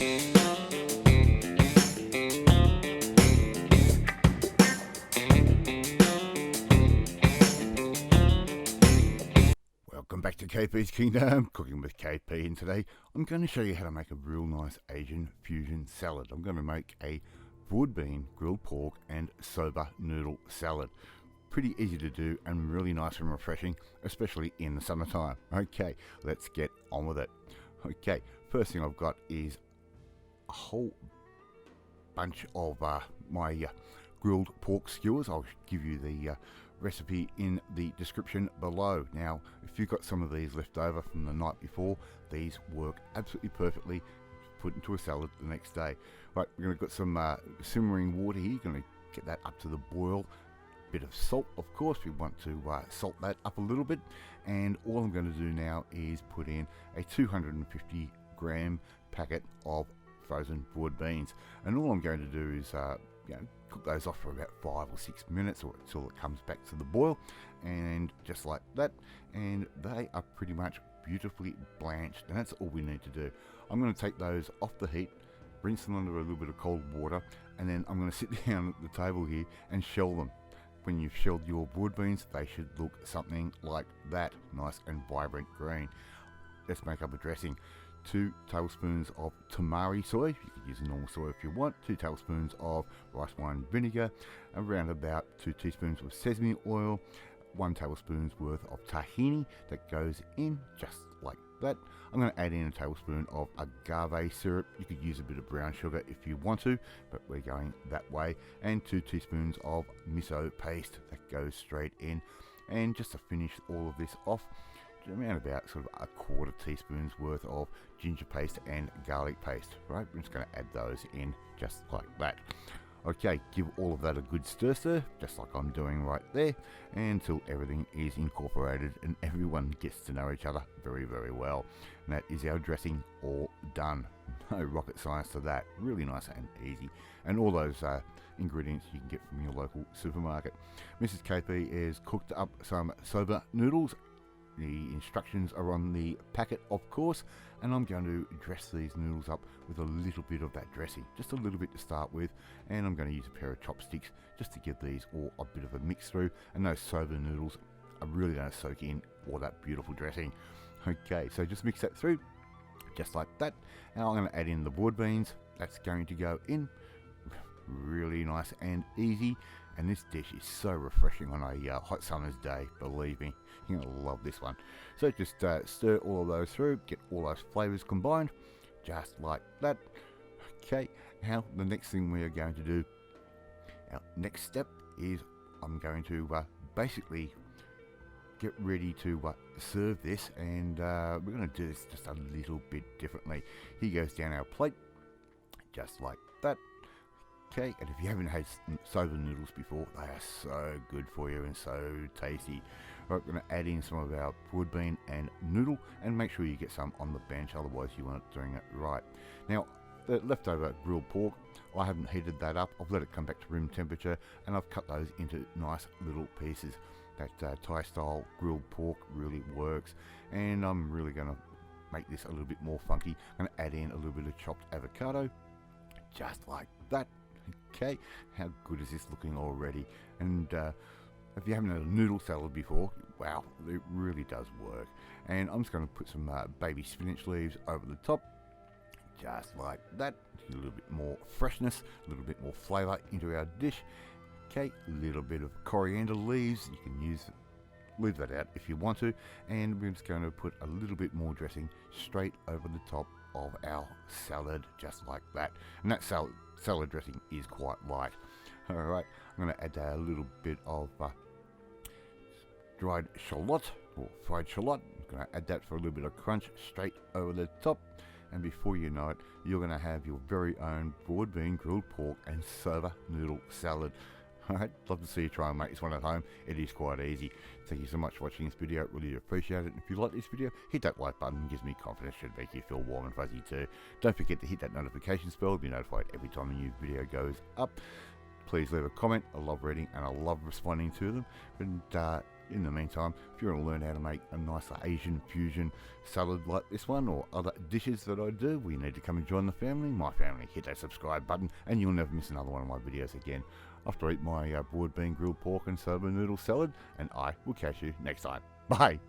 Welcome back to KP's Kingdom, cooking with KP, and today I'm going to show you how to make a real nice Asian fusion salad. I'm going to make a broad bean, grilled pork and soba noodle salad. Pretty easy to do and really nice and refreshing, especially in the summertime. Okay, let's get on with it. Okay, first thing I've got is a whole bunch of my grilled pork skewers. I'll give you the recipe in the description below. Now, if you've got some of these left over from the night before, these work absolutely perfectly. Put into a salad the next day. Right, we're going to got some simmering water here. You're going to get that up to the boil. Bit of salt, of course. We want to salt that up a little bit. And all I'm going to do now is put in a 250 gram packet of frozen broad beans. And all I'm going to do is cook those off for about 5 or 6 minutes or until it comes back to the boil, and just like that, and they are pretty much beautifully blanched, and that's all we need to do. I'm going to take those off the heat, rinse them under a little bit of cold water, and then I'm going to sit down at the table here and shell them. When you've shelled your broad beans, they should look something like that, nice and vibrant green. Let's make up a dressing. 2 tablespoons of tamari soy, you could use normal soy if you want, 2 tablespoons of rice wine vinegar, around about 2 teaspoons of sesame oil, 1 tablespoon's worth of tahini that goes in just like that. I'm going to add in a tablespoon of agave syrup. You could use a bit of brown sugar if you want to, but we're going that way, and 2 teaspoons of miso paste that goes straight in. And just to finish all of this off, around about sort of a 1/4 teaspoon's worth of ginger paste and garlic paste. Right, we're just going to add those in just like that. Okay, give all of that a good stir, just like I'm doing right there, until everything is incorporated and everyone gets to know each other very, very well. And that is our dressing all done. No rocket science to that. Really nice and easy. And all those ingredients you can get from your local supermarket. Mrs. KP has cooked up some soba noodles. The instructions are on the packet, of course, and I'm going to dress these noodles up with a little bit of that dressing, just a little bit to start with, and I'm going to use a pair of chopsticks just to give these all a bit of a mix through, and those soba noodles are really going to soak in all that beautiful dressing. Okay, so just mix that through, just like that, and I'm going to add in the broad beans. That's going to go in, really nice and easy. And this dish is so refreshing on a hot summer's day, believe me. You're going to love this one. So just stir all of those through, get all those flavors combined, just like that. Okay, now the next thing we are going to do, our next step is I'm going to basically get ready to serve this, and we're going to do this just a little bit differently. Here goes down our plate, just like that. Okay, and if you haven't had soba noodles before, they are so good for you and so tasty. Right, we're going to add in some of our broad bean and noodle, and make sure you get some on the bench, otherwise you aren't doing it right. Now, the leftover grilled pork, I haven't heated that up. I've let it come back to room temperature, and I've cut those into nice little pieces. That Thai style grilled pork really works, and I'm really going to make this a little bit more funky. I'm going to add in a little bit of chopped avocado, just like that. Okay, how good is this looking already? And if you haven't had a noodle salad before, wow, it really does work. And I'm just going to put some baby spinach leaves over the top, just like that. A little bit more freshness, a little bit more flavour into our dish. Okay, a little bit of coriander leaves. You can leave that out if you want to. And we're just going to put a little bit more dressing straight over the top of our salad, just like that. And that salad dressing is quite light. Alright, I'm going to add a little bit of dried shallot or fried shallot. I'm going to add that for a little bit of crunch straight over the top, and before you know it, you're going to have your very own broad bean grilled pork and soba noodle salad. Alright, love to see you try and make this one at home. It is quite easy. Thank you so much for watching this video, really appreciate it. If you like this video, hit that like button, it gives me confidence, should make you feel warm and fuzzy too. Don't forget to hit that notification bell to be notified every time a new video goes up. Please leave a comment. I love reading and I love responding to them. And in the meantime, if you want to learn how to make a nice Asian fusion salad like this one or other dishes that I do, we need to come and join the family, my family. Hit that subscribe button and you'll never miss another one of my videos again. After I eat my broad bean grilled pork and soba noodle salad, and I will catch you next time. Bye!